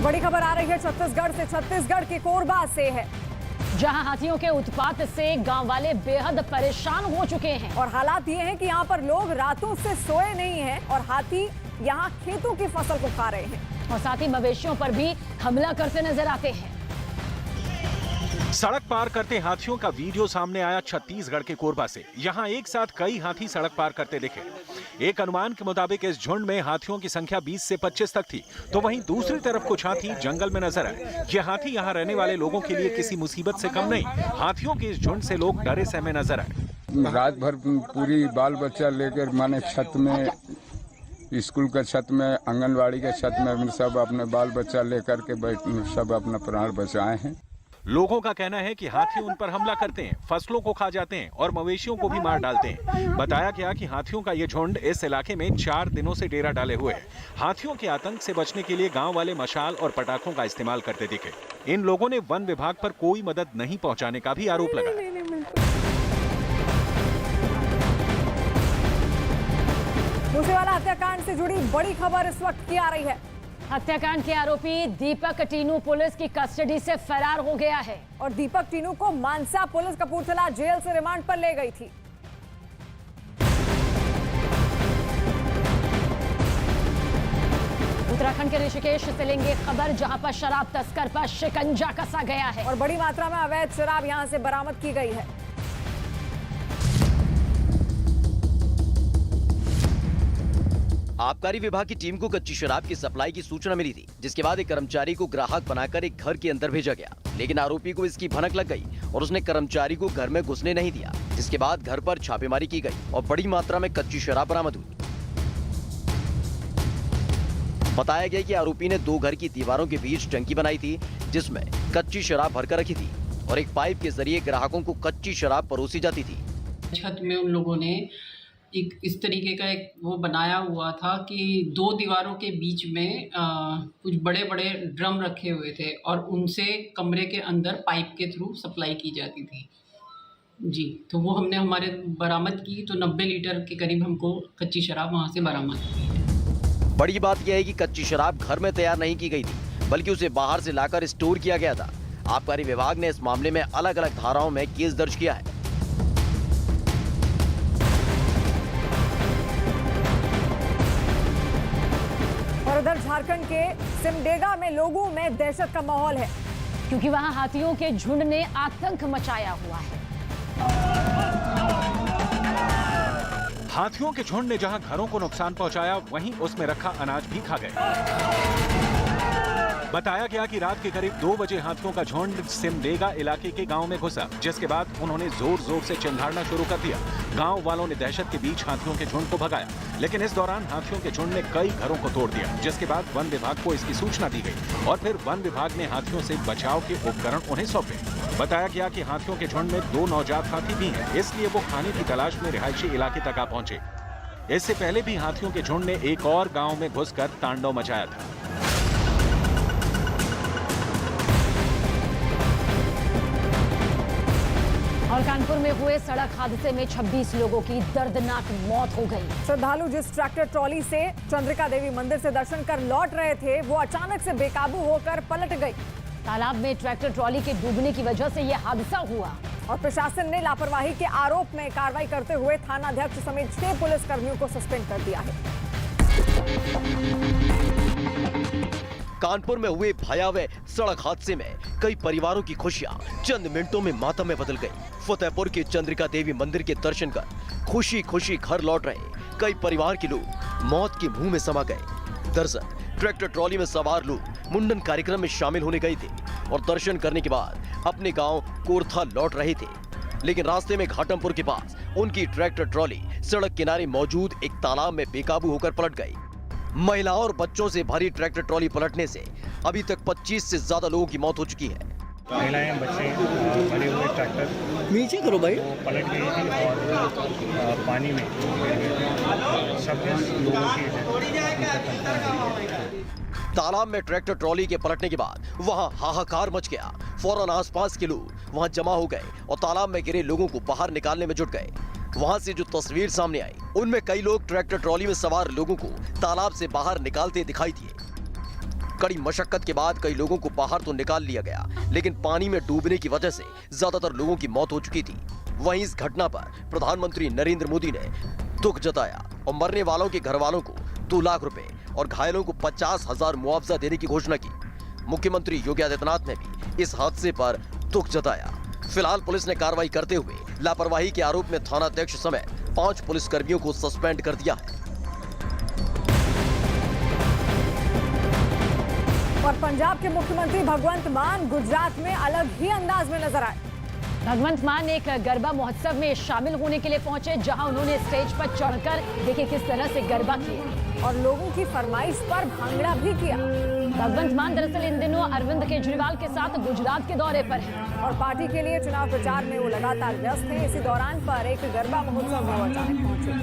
बड़ी खबर आ रही है छत्तीसगढ़ से। छत्तीसगढ़ के कोरबा से है, जहां हाथियों के उत्पात से गांव वाले बेहद परेशान हो चुके हैं। और हालात ये हैं कि यहाँ पर लोग रातों से सोए नहीं हैं और हाथी यहाँ खेतों की फसल को खा रहे हैं और साथ ही मवेशियों पर भी हमला करते नजर आते हैं। सड़क पार करते हाथियों का वीडियो सामने आया छत्तीसगढ़ के कोरबा से। यहाँ एक साथ कई हाथी सड़क पार करते दिखे। एक अनुमान के मुताबिक इस झुंड में हाथियों की संख्या 20 से 25 तक थी, तो वहीं दूसरी तरफ कुछ हाथी जंगल में नजर आए। ये हाथी यहाँ रहने वाले लोगों के लिए किसी मुसीबत से कम नहीं। हाथियों के इस झुंड से लोग डरे सहमे नजर आए। रात भर पूरी बाल बच्चा लेकर माने छत में, स्कूल का छत में, आंगनबाड़ी के छत में सब अपने बाल बच्चा लेकर के सब अपना प्राण बचाए हैं। लोगों का कहना है कि हाथी उन पर हमला करते हैं, फसलों को खा जाते हैं और मवेशियों को भी मार डालते हैं। बताया गया कि हाथियों का ये झुंड इस इलाके में 4 दिनों से डेरा डाले हुए है। हाथियों के आतंक से बचने के लिए गांव वाले मशाल और पटाखों का इस्तेमाल करते दिखे। इन लोगों ने वन विभाग पर कोई मदद नहीं पहुंचाने का भी आरोप लगाया। मूसेवाला हत्याकांड से जुड़ी बड़ी खबर इस वक्त की आ रही है। हत्याकांड के आरोपी दीपक टीनू पुलिस की कस्टडी से फरार हो गया है और दीपक टीनू को मानसा पुलिस कपूरथला जेल से रिमांड पर ले गई थी। उत्तराखंड के ऋषिकेश से लेंगे खबर, जहां पर शराब तस्कर पर शिकंजा कसा गया है और बड़ी मात्रा में अवैध शराब यहां से बरामद की गई है। आबकारी विभाग की टीम को कच्ची शराब की सप्लाई की सूचना मिली थी, जिसके बाद एक कर्मचारी को ग्राहक बनाकर एक घर के अंदर भेजा गया। लेकिन आरोपी को इसकी भनक लग गई और उसने कर्मचारी को घर में घुसने नहीं दिया, जिसके बाद घर पर छापेमारी की गई और बड़ी मात्रा में कच्ची शराब बरामद हुई। बताया गया कि आरोपी ने 2 घर की दीवारों के बीच टंकी बनाई थी, जिसमें कच्ची शराब भरकर रखी थी और एक पाइप के जरिए ग्राहकों को कच्ची शराब परोसी जाती थी। छत में उन लोगों ने एक इस तरीके का एक वो बनाया हुआ था कि 2 दीवारों के बीच में कुछ बड़े बड़े ड्रम रखे हुए थे और उनसे कमरे के अंदर पाइप के थ्रू सप्लाई की जाती थी जी। तो वो हमने हमारे बरामद की, तो 90 लीटर के करीब हमको कच्ची शराब वहाँ से बरामद की। बड़ी बात यह है कि कच्ची शराब घर में तैयार नहीं की गई थी, बल्कि उसे बाहर से लाकर स्टोर किया गया था। आबकारी विभाग ने इस मामले में अलग अलग धाराओं में केस दर्ज किया है। और उधर झारखंड के सिमडेगा में लोगों में दहशत का माहौल है, क्योंकि वहां हाथियों के झुंड ने आतंक मचाया हुआ है। हाथियों के झुंड ने जहां घरों को नुकसान पहुंचाया, वहीं उसमें रखा अनाज भी खा गए। बताया गया कि रात के करीब 2 बजे हाथियों का झुंड सिमडेगा इलाके के गांव में घुसा, जिसके बाद उन्होंने जोर जोर से चिल्लाना शुरू कर दिया। गांव वालों ने दहशत के बीच हाथियों के झुंड को भगाया, लेकिन इस दौरान हाथियों के झुंड ने कई घरों को तोड़ दिया, जिसके बाद वन विभाग को इसकी सूचना दी गई और फिर वन विभाग ने हाथियों से बचाव के उपकरण उन्हें सौंपे। बताया गया कि हाथियों के झुंड में 2 नवजात हाथी भी हैं, इसलिए वो खाने की तलाश में रिहायशी इलाके तक आ पहुंचे। इससे पहले भी हाथियों के झुंड ने एक और गांव में घुसकर तांडव मचाया था। और कानपुर में हुए सड़क हादसे में 26 लोगों की दर्दनाक मौत हो गई। श्रद्धालु जिस ट्रैक्टर ट्रॉली से चंद्रिका देवी मंदिर से दर्शन कर लौट रहे थे, वो अचानक से बेकाबू होकर पलट गई। तालाब में ट्रैक्टर ट्रॉली के डूबने की वजह से यह हादसा हुआ और प्रशासन ने लापरवाही के आरोप में कार्रवाई करते हुए थानाध्यक्ष समेत 6 पुलिसकर्मियों को सस्पेंड कर दिया है। कानपुर में हुए भयावह सड़क हादसे में कई परिवारों की खुशियां चंद मिनटों में मातम में बदल गई। फतेहपुर के चंद्रिका देवी मंदिर के दर्शन कर खुशी खुशी घर लौट रहे कई परिवार के लोग मौत के मुंह में समा गए। दरअसल ट्रैक्टर ट्रॉली में सवार लोग मुंडन कार्यक्रम में शामिल होने गए थे और दर्शन करने के बाद अपने गांव कोरथा लौट रहे थे, लेकिन रास्ते में घाटमपुर के पास उनकी ट्रैक्टर ट्रॉली सड़क किनारे मौजूद एक तालाब में बेकाबू होकर पलट गई। महिलाओं और बच्चों से भरी ट्रैक्टर ट्रॉली पलटने से अभी तक 25 से ज्यादा लोगों की मौत हो चुकी है। महिलाएं, बच्चे भरे हुए ट्रैक्टर नीचे करो भाई पलट गई थी और पानी में 26 लोगों की तालाब में ट्रैक्टर ट्रॉली के पलटने के बाद वहां हाहाकार मच गया। फौरन आसपास के लोग वहां जमा हो गए और तालाब में गिरे लोगों को बाहर निकालने में जुट गए। वहां से जो तस्वीर सामने आई, उनमें कई लोग ट्रैक्टर ट्रॉली में सवार लोगों को तालाब से बाहर निकालते दिखाई दिए। कड़ी मशक्कत के बाद कई लोगों को बाहर तो निकाल लिया गया, लेकिन पानी में डूबने की वजह से ज्यादातर लोगों की मौत हो चुकी थी। वहीं इस घटना पर प्रधानमंत्री नरेंद्र मोदी ने दुख जताया और मरने वालों के घर वालों को 2 लाख रुपए और घायलों को 50,000 मुआवजा देने की घोषणा की। मुख्यमंत्री योगी आदित्यनाथ ने भी इस हादसे पर दुख जताया। फिलहाल पुलिस ने कार्रवाई करते हुए लापरवाही के आरोप में थानाध्यक्ष समेत 5 पुलिसकर्मियों को सस्पेंड कर दिया है। और पंजाब के मुख्यमंत्री भगवंत मान गुजरात में अलग ही अंदाज में नजर आए। भगवंत मान एक गरबा महोत्सव में शामिल होने के लिए पहुंचे, जहां उन्होंने स्टेज पर चढ़कर देखिए किस तरह से गरबा किया और लोगों की फरमाइश पर भांगड़ा भी किया। भगवंत मान दरअसल इन दिनों अरविंद केजरीवाल के साथ गुजरात के दौरे पर हैं और पार्टी के लिए चुनाव प्रचार में वो लगातार व्यस्त हैं। इसी दौरान पर एक गरबा महोत्सव में वो अचानक पहुंचे।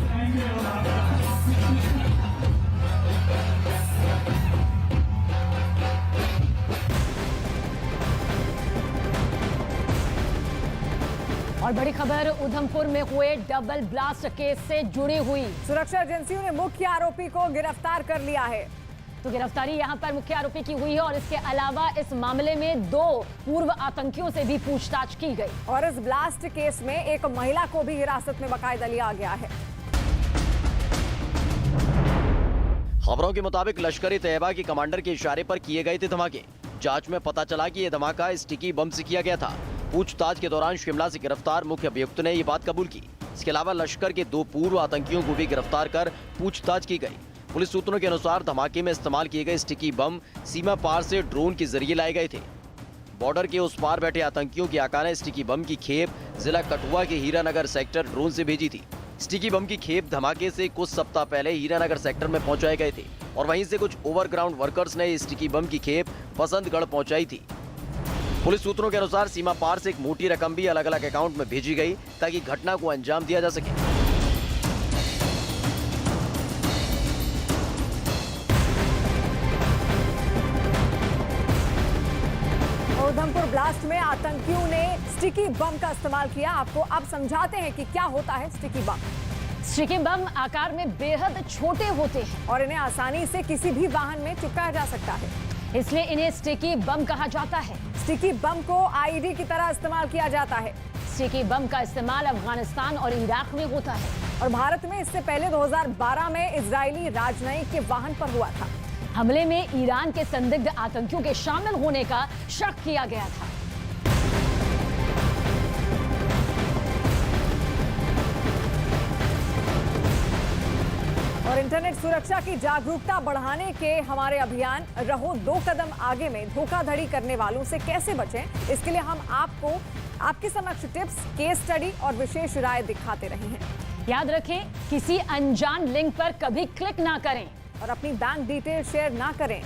और बड़ी खबर उधमपुर में हुए डबल ब्लास्ट केस से जुड़ी हुई। सुरक्षा एजेंसियों ने मुख्य आरोपी को गिरफ्तार कर लिया है। तो गिरफ्तारी यहां पर मुख्य आरोपी की हुई है और इसके अलावा इस मामले में 2 पूर्व आतंकियों से भी पूछताछ की गई और इस ब्लास्ट केस में एक महिला को भी हिरासत में बाकायदा लिया गया है। खबरों के मुताबिक लश्कर ए तैयबा के कमांडर के इशारे पर किए गए थे धमाके। जांच में पता चला कि यह धमाका स्टिकी बम से किया गया था। पूछताछ के दौरान शिमला से गिरफ्तार मुख्य अभियुक्त ने ये बात कबूल की। इसके अलावा लश्कर के 2 पूर्व आतंकियों को भी गिरफ्तार कर पूछताछ की गई। पुलिस सूत्रों के अनुसार धमाके में इस्तेमाल किए गए स्टिकी बम सीमा पार से ड्रोन के जरिए लाए गए थे। बॉर्डर के उस पार बैठे आतंकियों की आका ने स्टिकी बम की खेप जिला कठुआ के हीरानगर सेक्टर ड्रोन से भेजी थी। स्टिकी बम की खेप धमाके से कुछ सप्ताह पहले हीरानगर सेक्टर में पहुंचाए गए थे और वहीं से कुछ ओवरग्राउंड वर्कर्स ने स्टिकी बम की खेप बसंतगढ़ पहुंचाई थी। पुलिस सूत्रों के अनुसार सीमा पार से एक मोटी रकम भी अलग अलग अकाउंट में भेजी गई ताकि घटना को अंजाम दिया जा सके। उधमपुर ब्लास्ट में आतंकियों ने स्टिकी बम का इस्तेमाल किया। आपको अब समझाते हैं कि क्या होता है स्टिकी बम। स्टिकी बम आकार में बेहद छोटे होते हैं और इन्हें आसानी से किसी भी वाहन में चिपकाया जा सकता है, इसलिए इन्हें स्टिकी बम कहा जाता है। स्टिकी बम को आईडी की तरह इस्तेमाल किया जाता है। स्टिकी बम का इस्तेमाल अफगानिस्तान और इराक में होता है और भारत में इससे पहले 2012 में इजरायली राजनयिक के वाहन पर हुआ था। हमले में ईरान के संदिग्ध आतंकियों के शामिल होने का शक किया गया था। और इंटरनेट सुरक्षा की जागरूकता बढ़ाने के हमारे अभियान रहो 2 कदम आगे में धोखाधड़ी करने वालों से कैसे बचें, इसके लिए हम आपको आपके समक्ष टिप्स, केस स्टडी और विशेष राय दिखाते रहे हैं। याद रखें, किसी अनजान लिंक पर कभी क्लिक ना करें और अपनी बैंक डिटेल शेयर ना करें।